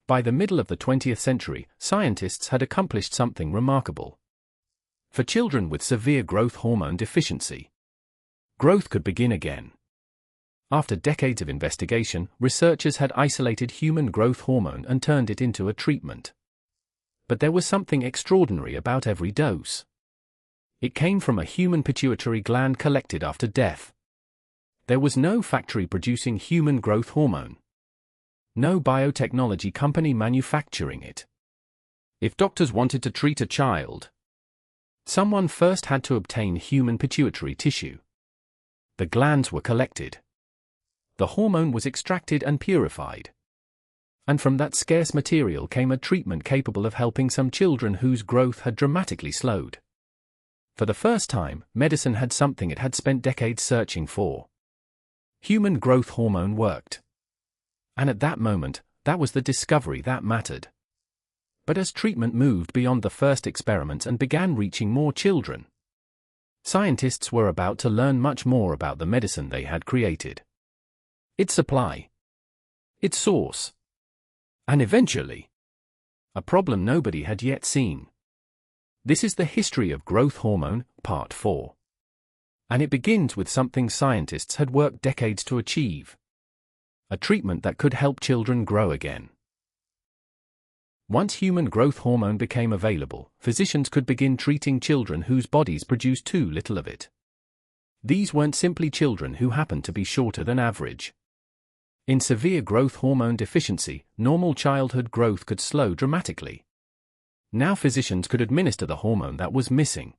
By the middle of the 20th century, scientists had accomplished something remarkable. For children with severe growth hormone deficiency, growth could begin again. After decades of investigation, researchers had isolated human growth hormone and turned it into a treatment. But there was something extraordinary about every dose. It came from a human pituitary gland collected after death. There was no factory producing human growth hormone. No biotechnology company manufacturing it. If doctors wanted to treat a child, someone first had to obtain human pituitary tissue. The glands were collected. The hormone was extracted and purified. And from that scarce material came a treatment capable of helping some children whose growth had dramatically slowed. For the first time, medicine had something it had spent decades searching for. Human growth hormone worked. And at that moment, that was the discovery that mattered. But as treatment moved beyond the first experiments and began reaching more children, scientists were about to learn much more about the medicine they had created. Its supply, its source, and eventually, a problem nobody had yet seen. This is the history of growth hormone, Part 4. And it begins with something scientists had worked decades to achieve. A treatment that could help children grow again. Once human growth hormone became available, physicians could begin treating children whose bodies produced too little of it. These weren't simply children who happened to be shorter than average. In severe growth hormone deficiency, normal childhood growth could slow dramatically. Now physicians could administer the hormone that was missing.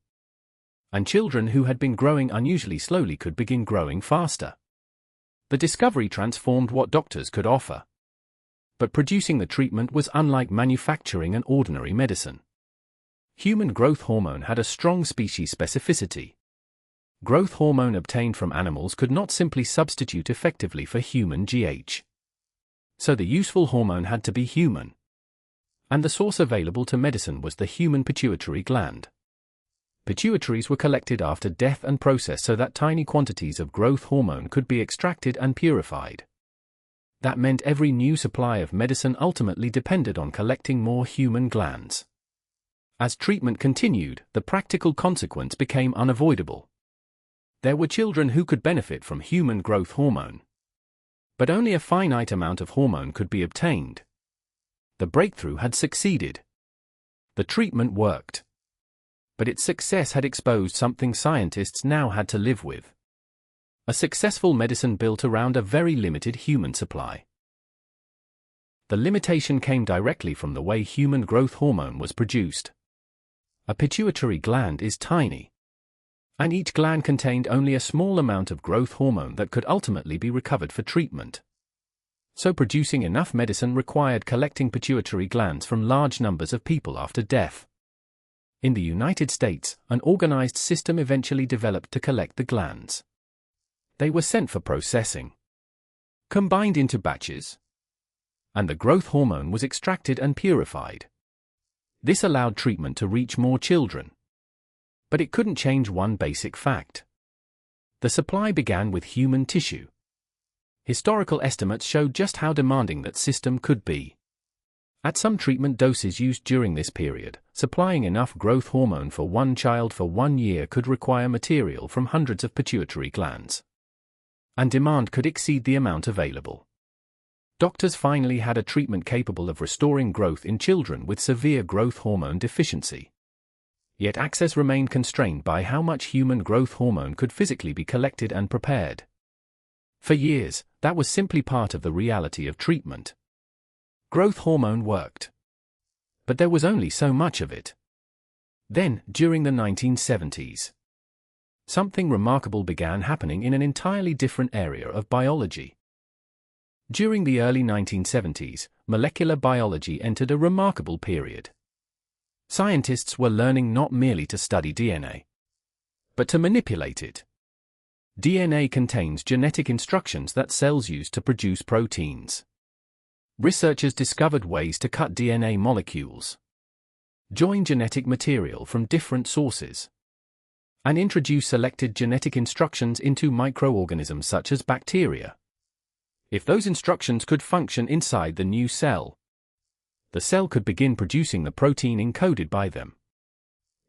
And children who had been growing unusually slowly could begin growing faster. The discovery transformed what doctors could offer. But producing the treatment was unlike manufacturing an ordinary medicine. Human growth hormone had a strong species specificity. Growth hormone obtained from animals could not simply substitute effectively for human GH. So the useful hormone had to be human. And the source available to medicine was the human pituitary gland. Pituitaries were collected after death and processed so that tiny quantities of growth hormone could be extracted and purified. That meant every new supply of medicine ultimately depended on collecting more human glands. As treatment continued, the practical consequence became unavoidable. There were children who could benefit from human growth hormone. But only a finite amount of hormone could be obtained. The breakthrough had succeeded. The treatment worked. But its success had exposed something scientists now had to live with. A successful medicine built around a very limited human supply. The limitation came directly from the way human growth hormone was produced. A pituitary gland is tiny. And each gland contained only a small amount of growth hormone that could ultimately be recovered for treatment. So producing enough medicine required collecting pituitary glands from large numbers of people after death. In the United States, an organized system eventually developed to collect the glands. They were sent for processing, combined into batches, and the growth hormone was extracted and purified. This allowed treatment to reach more children. But it couldn't change one basic fact. The supply began with human tissue. Historical estimates showed just how demanding that system could be. At some treatment doses used during this period, supplying enough growth hormone for one child for 1 year could require material from hundreds of pituitary glands. And demand could exceed the amount available. Doctors finally had a treatment capable of restoring growth in children with severe growth hormone deficiency. Yet access remained constrained by how much human growth hormone could physically be collected and prepared. For years, that was simply part of the reality of treatment. Growth hormone worked. But there was only so much of it. Then, during the 1970s, something remarkable began happening in an entirely different area of biology. During the early 1970s, molecular biology entered a remarkable period. Scientists were learning not merely to study DNA, but to manipulate it. DNA contains genetic instructions that cells use to produce proteins. Researchers discovered ways to cut DNA molecules, join genetic material from different sources, and introduce selected genetic instructions into microorganisms such as bacteria. If those instructions could function inside the new cell, the cell could begin producing the protein encoded by them.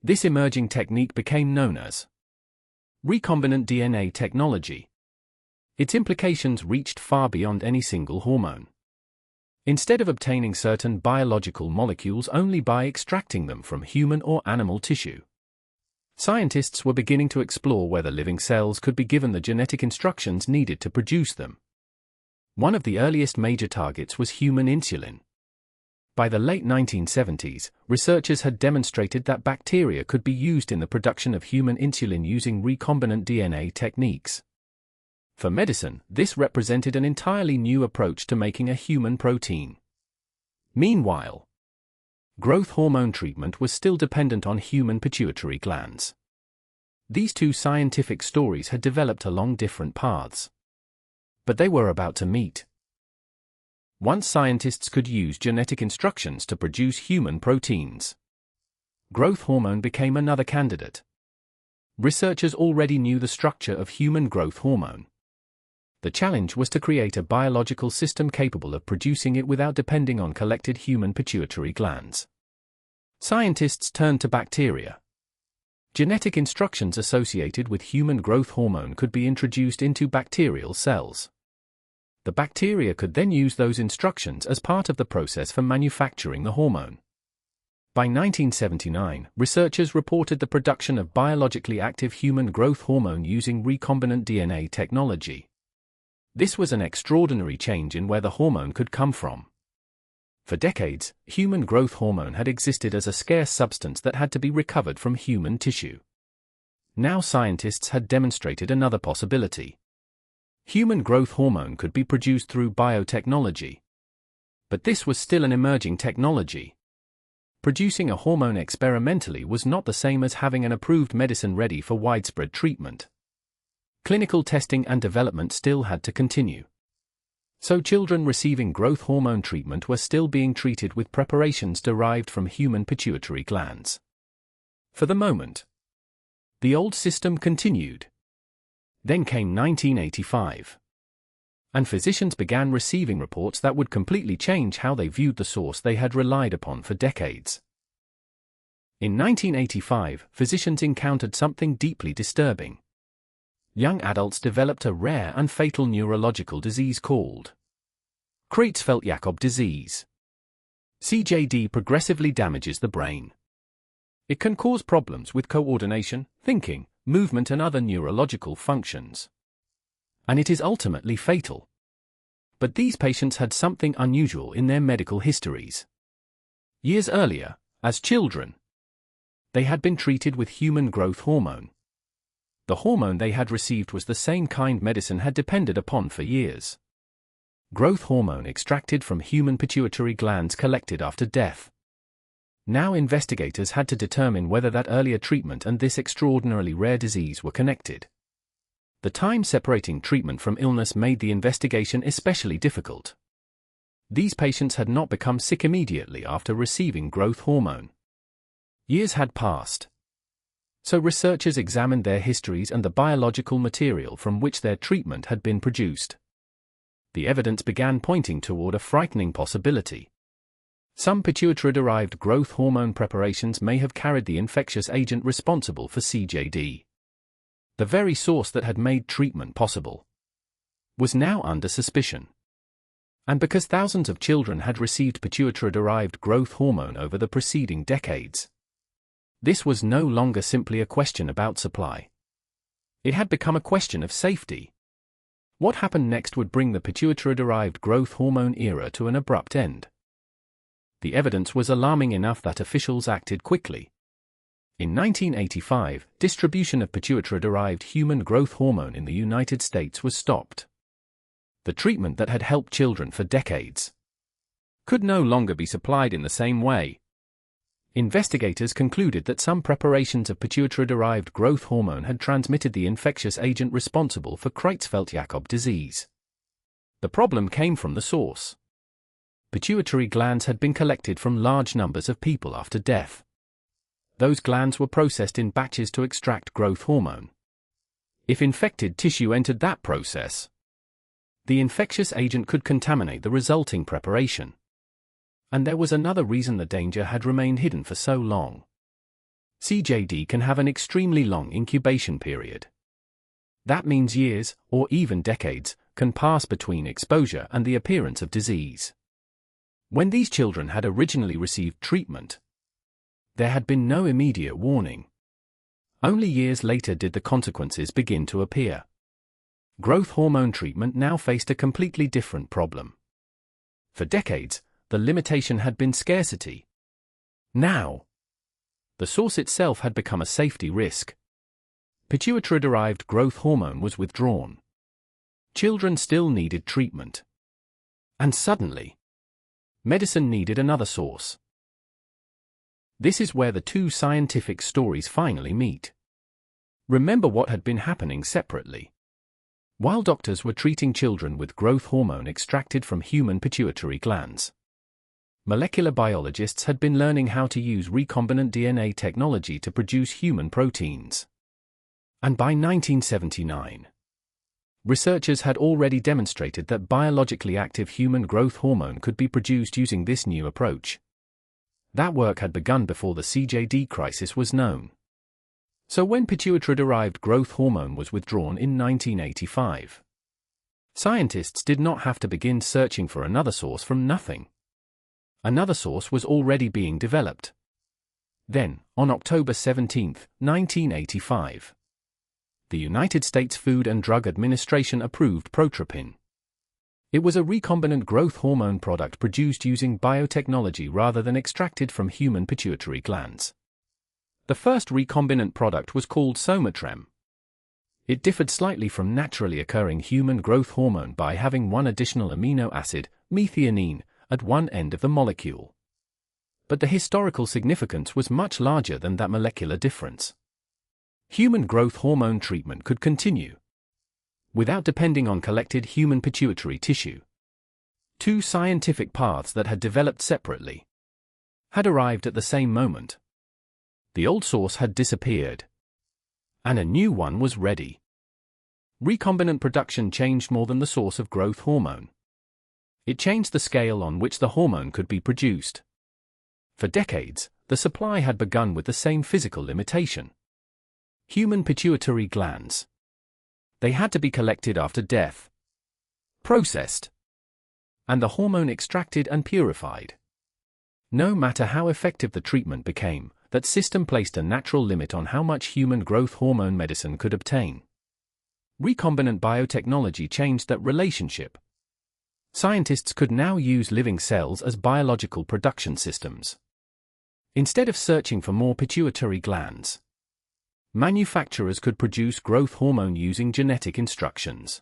This emerging technique became known as recombinant DNA technology. Its implications reached far beyond any single hormone. Instead of obtaining certain biological molecules only by extracting them from human or animal tissue, scientists were beginning to explore whether living cells could be given the genetic instructions needed to produce them. One of the earliest major targets was human insulin. By the late 1970s, researchers had demonstrated that bacteria could be used in the production of human insulin using recombinant DNA techniques. For medicine, this represented an entirely new approach to making a human protein. Meanwhile, growth hormone treatment was still dependent on human pituitary glands. These two scientific stories had developed along different paths, but they were about to meet. Once scientists could use genetic instructions to produce human proteins, growth hormone became another candidate. Researchers already knew the structure of human growth hormone. The challenge was to create a biological system capable of producing it without depending on collected human pituitary glands. Scientists turned to bacteria. Genetic instructions associated with human growth hormone could be introduced into bacterial cells. The bacteria could then use those instructions as part of the process for manufacturing the hormone. By 1979, researchers reported the production of biologically active human growth hormone using recombinant DNA technology. This was an extraordinary change in where the hormone could come from. For decades, human growth hormone had existed as a scarce substance that had to be recovered from human tissue. Now scientists had demonstrated another possibility. Human growth hormone could be produced through biotechnology. But this was still an emerging technology. Producing a hormone experimentally was not the same as having an approved medicine ready for widespread treatment. Clinical testing and development still had to continue. So children receiving growth hormone treatment were still being treated with preparations derived from human pituitary glands. For the moment, the old system continued. Then came 1985. And physicians began receiving reports that would completely change how they viewed the source they had relied upon for decades. In 1985, physicians encountered something deeply disturbing. Young adults developed a rare and fatal neurological disease called Creutzfeldt-Jakob disease. CJD progressively damages the brain. It can cause problems with coordination, thinking, movement and other neurological functions. And it is ultimately fatal. But these patients had something unusual in their medical histories. Years earlier, as children, they had been treated with human growth hormone. The hormone they had received was the same kind medicine had depended upon for years. Growth hormone extracted from human pituitary glands collected after death. Now investigators had to determine whether that earlier treatment and this extraordinarily rare disease were connected. The time separating treatment from illness made the investigation especially difficult. These patients had not become sick immediately after receiving growth hormone. Years had passed. So researchers examined their histories and the biological material from which their treatment had been produced. The evidence began pointing toward a frightening possibility. Some pituitary-derived growth hormone preparations may have carried the infectious agent responsible for CJD. The very source that had made treatment possible was now under suspicion. And because thousands of children had received pituitary-derived growth hormone over the preceding decades, this was no longer simply a question about supply. It had become a question of safety. What happened next would bring the pituitary-derived growth hormone era to an abrupt end. The evidence was alarming enough that officials acted quickly. In 1985, distribution of pituitary-derived human growth hormone in the United States was stopped. The treatment that had helped children for decades could no longer be supplied in the same way. Investigators concluded that some preparations of pituitary-derived growth hormone had transmitted the infectious agent responsible for Creutzfeldt-Jakob disease. The problem came from the source. Pituitary glands had been collected from large numbers of people after death. Those glands were processed in batches to extract growth hormone. If infected tissue entered that process, the infectious agent could contaminate the resulting preparation. And there was another reason the danger had remained hidden for so long. CJD can have an extremely long incubation period. That means years, or even decades, can pass between exposure and the appearance of disease. When these children had originally received treatment, there had been no immediate warning. Only years later did the consequences begin to appear. Growth hormone treatment now faced a completely different problem. For decades, the limitation had been scarcity. Now, the source itself had become a safety risk. Pituitary-derived growth hormone was withdrawn. Children still needed treatment. And suddenly, medicine needed another source. This is where the two scientific stories finally meet. Remember what had been happening separately. While doctors were treating children with growth hormone extracted from human pituitary glands, molecular biologists had been learning how to use recombinant DNA technology to produce human proteins. And by 1979, researchers had already demonstrated that biologically active human growth hormone could be produced using this new approach. That work had begun before the CJD crisis was known. So when pituitary-derived growth hormone was withdrawn in 1985, scientists did not have to begin searching for another source from nothing. Another source was already being developed. Then, on October 17, 1985, the United States Food and Drug Administration approved Protropin. It was a recombinant growth hormone product produced using biotechnology rather than extracted from human pituitary glands. The first recombinant product was called Somatrem. It differed slightly from naturally occurring human growth hormone by having one additional amino acid, methionine, at one end of the molecule. But the historical significance was much larger than that molecular difference. Human growth hormone treatment could continue without depending on collected human pituitary tissue. Two scientific paths that had developed separately had arrived at the same moment. The old source had disappeared, and a new one was ready. Recombinant production changed more than the source of growth hormone. It changed the scale on which the hormone could be produced. For decades, the supply had begun with the same physical limitation. Human pituitary glands. They had to be collected after death, processed, and the hormone extracted and purified. No matter how effective the treatment became, that system placed a natural limit on how much human growth hormone medicine could obtain. Recombinant biotechnology changed that relationship. Scientists could now use living cells as biological production systems. Instead of searching for more pituitary glands, manufacturers could produce growth hormone using genetic instructions.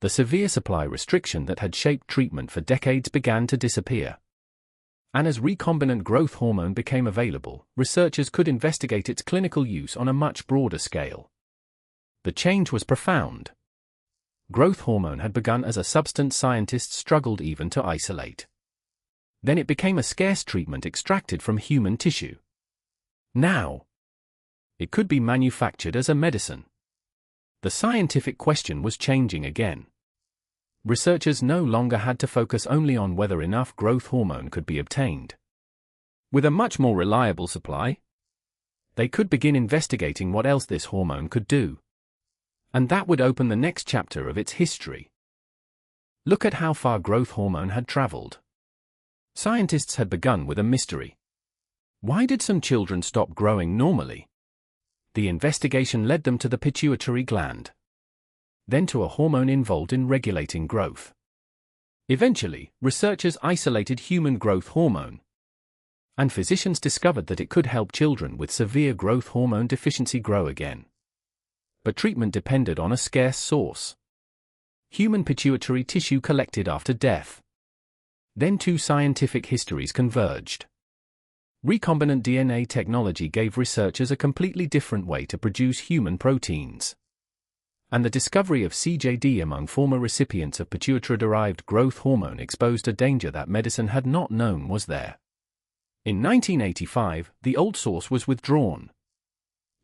The severe supply restriction that had shaped treatment for decades began to disappear. And as recombinant growth hormone became available, researchers could investigate its clinical use on a much broader scale. The change was profound. Growth hormone had begun as a substance scientists struggled even to isolate. Then it became a scarce treatment extracted from human tissue. Now, it could be manufactured as a medicine. The scientific question was changing again. Researchers no longer had to focus only on whether enough growth hormone could be obtained. With a much more reliable supply, they could begin investigating what else this hormone could do. And that would open the next chapter of its history. Look at how far growth hormone had traveled. Scientists had begun with a mystery. Why did some children stop growing normally? The investigation led them to the pituitary gland, then to a hormone involved in regulating growth. Eventually, researchers isolated human growth hormone, and physicians discovered that it could help children with severe growth hormone deficiency grow again. But treatment depended on a scarce source: human pituitary tissue collected after death. Then two scientific histories converged. Recombinant DNA technology gave researchers a completely different way to produce human proteins. And the discovery of CJD among former recipients of pituitary-derived growth hormone exposed a danger that medicine had not known was there. In 1985, the old source was withdrawn,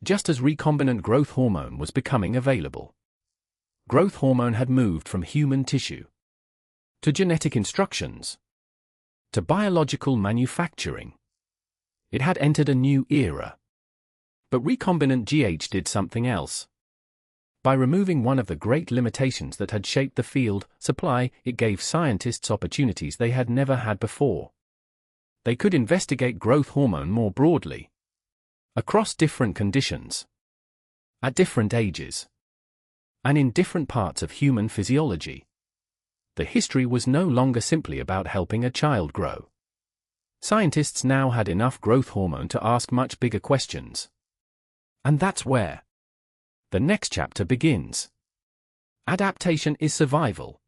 just as recombinant growth hormone was becoming available. Growth hormone had moved from human tissue to genetic instructions. to biological manufacturing. It had entered a new era. But recombinant GH did something else. By removing one of the great limitations that had shaped the field, supply, it gave scientists opportunities they had never had before. They could investigate growth hormone more broadly, across different conditions, at different ages, and in different parts of human physiology. The history was no longer simply about helping a child grow. Scientists now had enough growth hormone to ask much bigger questions. And that's where the next chapter begins. Adaptation is survival.